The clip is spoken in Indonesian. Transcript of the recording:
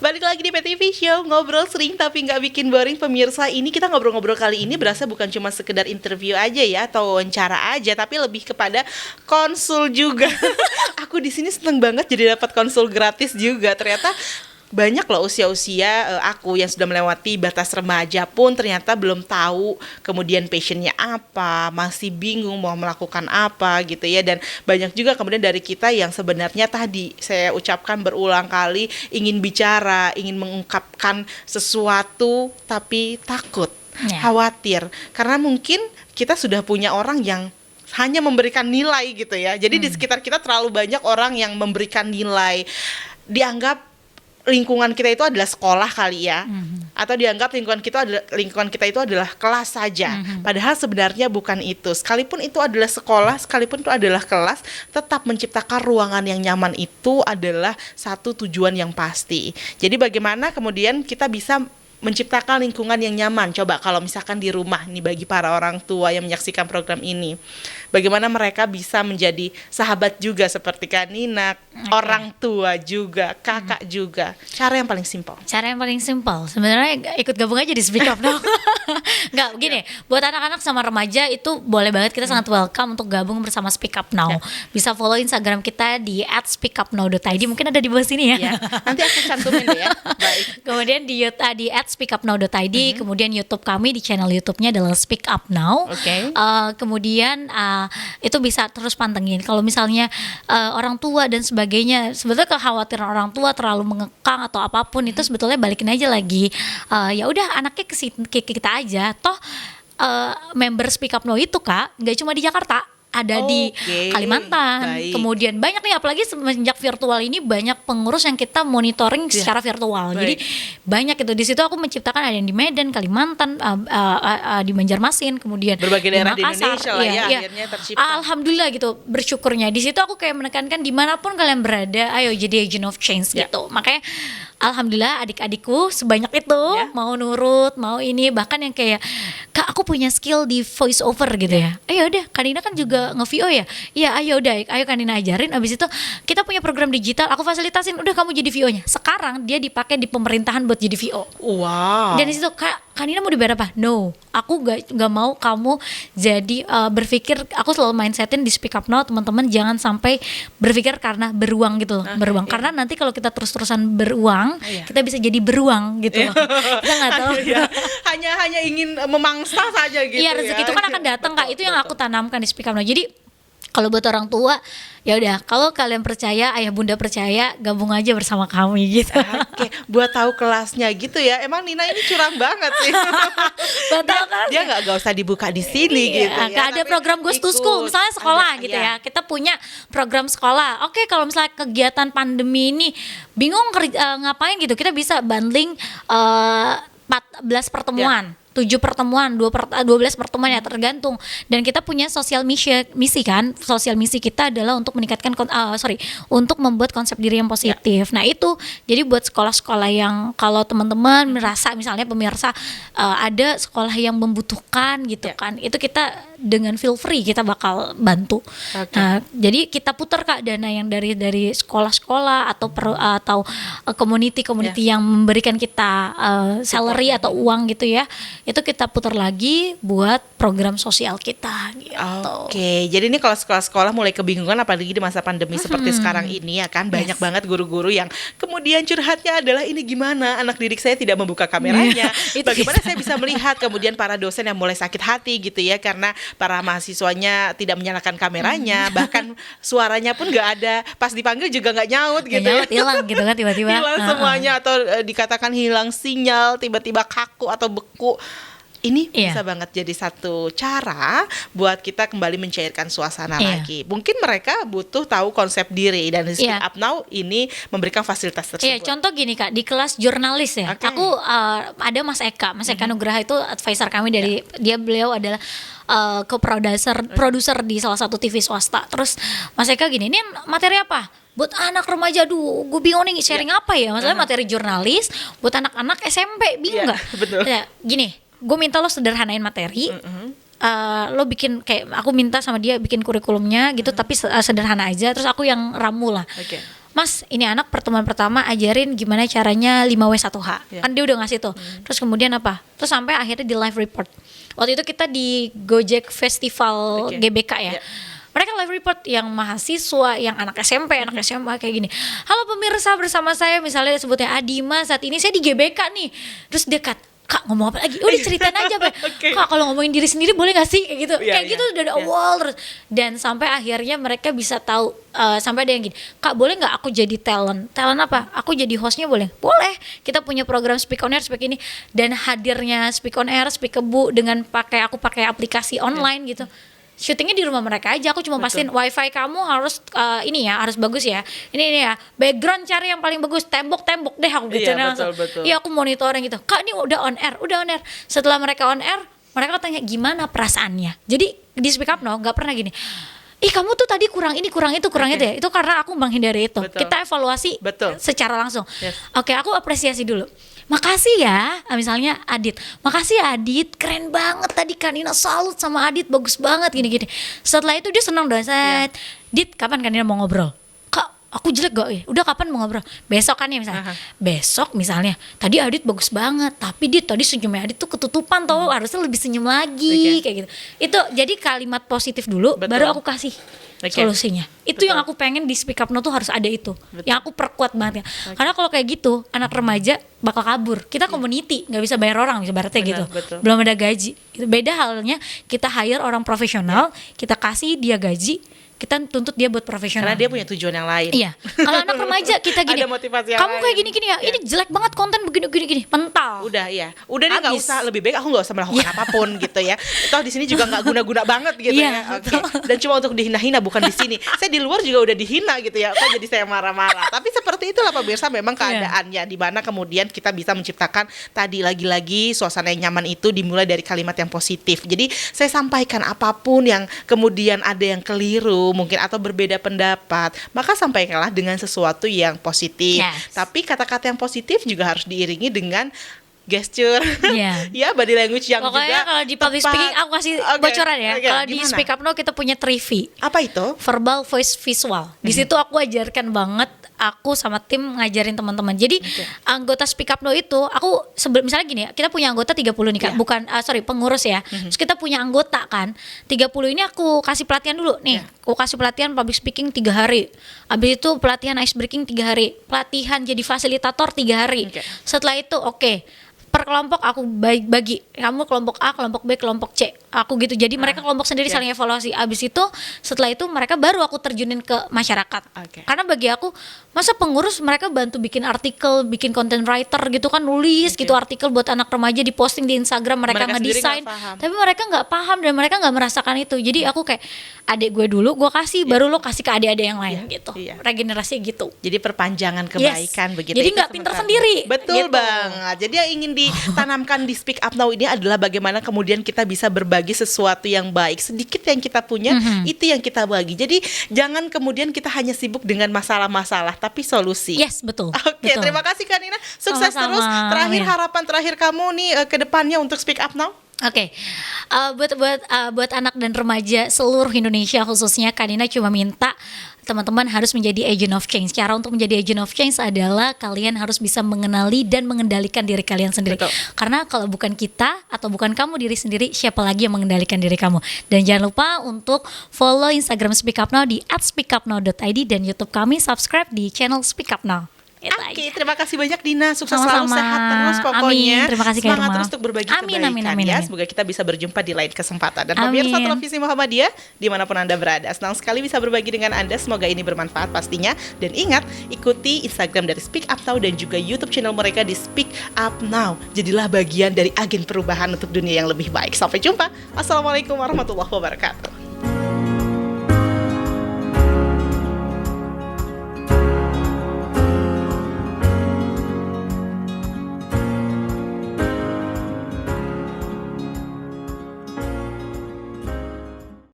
Balik lagi di PTV Show, ngobrol sering tapi nggak bikin boring. Pemirsa, ini kita ngobrol-ngobrol kali ini berasa bukan cuma sekedar interview aja ya atau wawancara aja, tapi lebih kepada konsul juga. Aku di sini seneng banget jadi dapat konsul gratis juga. Ternyata banyak loh usia-usia aku yang sudah melewati batas remaja pun ternyata belum tahu kemudian passionnya apa, masih bingung mau melakukan apa gitu ya. Dan banyak juga kemudian dari kita yang sebenarnya tadi saya ucapkan berulang kali ingin bicara, ingin mengungkapkan sesuatu tapi takut, khawatir karena mungkin kita sudah punya orang yang hanya memberikan nilai gitu ya. Jadi di sekitar kita terlalu banyak orang yang memberikan nilai, dianggap lingkungan kita itu adalah sekolah kali ya, atau dianggap lingkungan kita itu adalah kelas saja. Padahal sebenarnya bukan itu. Sekalipun itu adalah sekolah, sekalipun itu adalah kelas, tetap menciptakan ruangan yang nyaman itu adalah satu tujuan yang pasti. Jadi bagaimana kemudian kita bisa menciptakan lingkungan yang nyaman? Coba kalau misalkan di rumah nih, bagi para orang tua yang menyaksikan program ini, bagaimana mereka bisa menjadi sahabat juga seperti Kak Nina, orang tua juga, kakak juga. Cara yang paling simpel. Sebenarnya ikut gabung aja di Speak Up Now. Enggak, begini, buat anak-anak sama remaja itu boleh banget, kita sangat welcome untuk gabung bersama Speak Up Now. Bisa follow Instagram kita di @speakupnow.id, mungkin ada di bawah sini ya. Nanti aku cantumin deh ya. Baik. Kemudian di @speakupnow.id, kemudian YouTube kami di channel YouTube-nya adalah Speak Up Now. Kemudian itu bisa terus pantengin. Kalau misalnya orang tua dan sebagainya, sebetulnya kekhawatiran orang tua terlalu mengekang atau apapun itu sebetulnya balikin aja lagi. Ya udah, anaknya ke kita aja. Toh member Speak Up Now itu Kak, nggak cuma di Jakarta, ada di Kalimantan. Kemudian banyak nih, apalagi semenjak virtual ini banyak pengurus yang kita monitoring secara virtual. Jadi banyak itu. Di situ aku menciptakan, ada yang di Medan, Kalimantan, di Banjarmasin, kemudian berbagai daerah di Makassar, Indonesia lah ya, akhirnya tercipta. Alhamdulillah gitu, bersyukurnya. Di situ aku kayak menekankan dimanapun kalian berada, ayo jadi agent of change gitu. Makanya alhamdulillah adik-adikku sebanyak itu mau nurut, mau ini, bahkan yang kayak, Kak aku punya skill di voice over gitu ya. Ayo udah, Kanina kan juga nge-VO ya. Iya, ayo udah, ayo Kanina ajarin. Abis itu kita punya program digital, aku fasilitasin, udah kamu jadi VO-nya. Sekarang dia dipakai di pemerintahan buat jadi VO. Wow. Dan di situ, Kak, Kanina mau dibayar apa? No, aku gak mau kamu jadi berpikir. Aku selalu mindsetin di Speak Up Now, teman-teman jangan sampai berpikir karena beruang gitu loh, beruang. Karena nanti kalau kita terus-terusan beruang, kita bisa jadi beruang gitu loh. Kita nggak tahu. Hanya ingin memangsa saja gitu. Iya, rezeki itu kan akan datang Kak. Itu yang aku tanamkan di Speak Up Now. Jadi kalau buat orang tua, ya udah, kalau kalian percaya, ayah bunda percaya, gabung aja bersama kami gitu. Oke, buat tahu kelasnya gitu ya. Emang Nina ini curang banget sih. Dia nggak usah dibuka di sini gitu ya. Ada program Goes to School, misalnya sekolah gitu ya. Kita punya program sekolah. Oke, kalau misalnya kegiatan pandemi ini bingung ngapain gitu, kita bisa bundling 14 pertemuan. 7 pertemuan, 12 pertemuan ya, tergantung. Dan kita punya sosial misi kan. Sosial misi kita adalah untuk meningkatkan untuk membuat konsep diri yang positif. Nah, itu jadi buat sekolah-sekolah yang kalau teman-teman merasa misalnya pemirsa ada sekolah yang membutuhkan gitu kan. Itu kita dengan feel free kita bakal bantu. Nah, jadi kita putar Kak dana yang dari sekolah-sekolah atau community yang memberikan kita salary atau uang gitu ya. Itu kita putar lagi buat program sosial kita gitu. Oke, jadi ini kalau sekolah-sekolah mulai kebingungan apalagi di masa pandemi seperti sekarang ini ya kan, banyak banget guru-guru yang kemudian curhatnya adalah ini gimana anak didik saya tidak membuka kameranya. Bagaimana saya bisa melihat, kemudian para dosen yang mulai sakit hati gitu ya karena para mahasiswanya tidak menyalakan kameranya, bahkan suaranya pun nggak ada, pas dipanggil juga nggak nyaut gitu. Hilang gitu kan tiba-tiba. Hilang semuanya atau dikatakan hilang sinyal, tiba-tiba kaku atau beku. Ini bisa banget jadi satu cara buat kita kembali mencairkan suasana lagi. Mungkin mereka butuh tahu konsep diri dan Speak Up Now ini memberikan fasilitas tersebut. Contoh gini Kak, di kelas jurnalis ya. Aku ada Mas Eka Nugraha, itu advisor kami dari beliau adalah produser di salah satu TV swasta. Terus Mas Eka gini, ini materi apa? Buat anak remaja, gue bingung nih sharing apa ya. Maksudnya materi jurnalis buat anak-anak SMP, bingung nggak? Betul. Ya, gini, gue minta lo sederhanain materi. Lo bikin kayak, aku minta sama dia bikin kurikulumnya gitu, tapi sederhana aja. Terus aku yang ramu lah. Mas ini anak pertemuan pertama ajarin gimana caranya 5W1H. Ya. Kan dia udah ngasih tuh. Terus kemudian apa? Terus sampai akhirnya di live report. Waktu itu kita di Gojek Festival Oke. GBK ya. Ya. Mereka live report yang mahasiswa, yang anak SMP, anak SMA kayak gini. Halo pemirsa, bersama saya misalnya sebutnya Adima, saat ini saya di GBK nih. Terus dia Kak ngomong apa lagi? Udah ceritain aja Pak. Oke. Kak kalau ngomongin diri sendiri boleh gak sih? Kayak gitu. Iya, Kayak iya, gitu udah ada iya. awal terus. Dan sampai akhirnya mereka bisa tahu, sampai ada yang gini, Kak boleh gak aku jadi talent? Talent apa? Aku jadi hostnya boleh? Boleh. Kita punya program Speak on Air, Speak ini. Dan hadirnya Speak on Air, Speak Kebu dengan aku pakai aplikasi online gitu. Syutingnya di rumah mereka aja. Aku cuma pastiin wifi kamu harus ini ya, harus bagus ya. Ini ya, background cari yang paling bagus, tembok deh aku gitu. Iya, betul. Iya aku monitoring gitu. Kak ini udah on air. Setelah mereka on air, mereka tanya gimana perasaannya. Jadi di Speak Up Now nggak pernah gini. Ih kamu tuh tadi kurang ini, kurang itu ya. Itu karena aku menghindari itu. Betul. Kita evaluasi Betul. secara langsung. Yes. Oke, aku apresiasi dulu. Makasih ya, misalnya Adit. Makasih ya Adit, keren banget tadi Kanina, salut sama Adit, bagus banget gini-gini. Setelah itu dia senang dong, set. Dit, kapan Kanina mau ngobrol? Kak, aku jelek gak ya? Udah kapan mau ngobrol? Besok kan ya misalnya. Besok misalnya, tadi Adit bagus banget, tapi Dit tadi senyumnya Adit tuh ketutupan tau, harusnya lebih senyum lagi kayak gitu. Itu jadi kalimat positif dulu, Betul. baru aku kasih solusinya. Itu Betul. yang aku pengen di Speak Up Now tuh harus ada itu. Yang aku perkuat banget ya. Karena kalau kayak gitu, anak remaja bakal kabur. Kita community, nggak bisa bayar orang, bisa ibaratnya gitu. betul. Belum ada gaji. Itu beda halnya kita hire orang profesional, kita kasih dia gaji, kita tuntut dia buat profesional. Karena dia punya tujuan yang lain. Iya. Kalau anak remaja kita gini. Ada motivasi yang Kamu kayak lain." gini-gini ya. Ini jelek banget konten begini-gini. Mental. Udah deh nggak Habis. usah, lebih baik aku nggak usah melakukan apapun gitu ya. Toh di sini juga nggak guna-guna banget gitu Iya, ya. Oke. Dan cuma untuk dihina-hina, bukan di sini. Saya di luar juga udah dihina gitu ya. Kok jadi saya marah-marah. Tapi seperti itulah pemirsa memang keadaannya, di mana kemudian kita bisa menciptakan tadi lagi-lagi suasana yang nyaman itu dimulai dari kalimat yang positif. Jadi saya sampaikan apapun yang kemudian ada yang keliru mungkin atau berbeda pendapat, maka sampaikanlah dengan sesuatu yang positif. Yes. Tapi kata-kata yang positif juga harus diiringi dengan gesture, Iya. ya body language yang Pokoknya juga kalau di public tepat. speaking aku kasih Oke, bocoran ya. oke, Kalau di gimana? Speak Up Now kita punya 3V. Apa itu? Verbal, voice, visual. Di situ aku ajarkan banget, aku sama tim ngajarin teman-teman. Jadi anggota Speak Up Now itu aku misalnya gini, kita punya anggota 30 nih Kak, Iya. bukan pengurus ya. Terus kita punya anggota kan. 30 ini aku kasih pelatihan dulu nih. Aku kasih pelatihan public speaking 3 hari. Habis itu pelatihan ice breaking 3 hari. Pelatihan jadi fasilitator 3 hari. Oke. Setelah itu per kelompok aku bagi, kamu kelompok A, kelompok B, kelompok C, aku gitu. Jadi mereka kelompok sendiri oke. saling evaluasi. Abis itu setelah itu mereka baru aku terjunin ke masyarakat. Oke. Karena bagi aku, masa pengurus mereka bantu bikin artikel, bikin content writer gitu kan, nulis gitu artikel buat anak remaja, diposting di Instagram, mereka Mereka sendiri ngedesain, nggak paham. tapi mereka nggak paham dan mereka nggak merasakan itu. Jadi aku kayak adik gue dulu, gue kasih, baru lo kasih ke adik-adik yang lain gitu. Iya. Regenerasi gitu. Jadi perpanjangan kebaikan Yes. begitu. Jadi Itu nggak pinter sebenarnya. sendiri, Betul gitu. banget. Jadi yang ingin ditanamkan di Speak Up Now ini adalah bagaimana kemudian kita bisa berbagi sesuatu yang baik. Sedikit yang kita punya itu yang kita bagi. Jadi jangan kemudian kita hanya sibuk dengan masalah-masalah, tapi solusi. Yes, betul. Oke, betul. terima kasih Kak Nina. Sukses Sama-sama. terus. Terakhir Amin. harapan terakhir kamu nih ke depannya untuk Speak Up Now. Oke, buat anak dan remaja seluruh Indonesia khususnya, Kanina cuma minta teman-teman harus menjadi agent of change. Cara untuk menjadi agent of change adalah kalian harus bisa mengenali dan mengendalikan diri kalian sendiri. Betul. Karena kalau bukan kita atau bukan kamu diri sendiri, siapa lagi yang mengendalikan diri kamu? Dan jangan lupa untuk follow Instagram Speak Up Now di @speakupnow.id dan YouTube kami subscribe di channel Speak Up Now. Itu Oke, aja. terima kasih banyak Dina. Sukses Sama-sama. selalu, sehat terus pokoknya. Amin. Terima kasih, Kak Semangat Irma. terus untuk berbagi Amin, kebaikan amin, amin, ya. amin. Semoga kita bisa berjumpa di lain kesempatan. Dan Amin. pemirsa Televisi Muhammadiyah dimanapun Anda berada, senang sekali bisa berbagi dengan Anda. Semoga ini bermanfaat pastinya. Dan ingat, ikuti Instagram dari Speak Up Now dan juga YouTube channel mereka di Speak Up Now. Jadilah bagian dari agen perubahan untuk dunia yang lebih baik. Sampai jumpa. Assalamualaikum warahmatullahi wabarakatuh.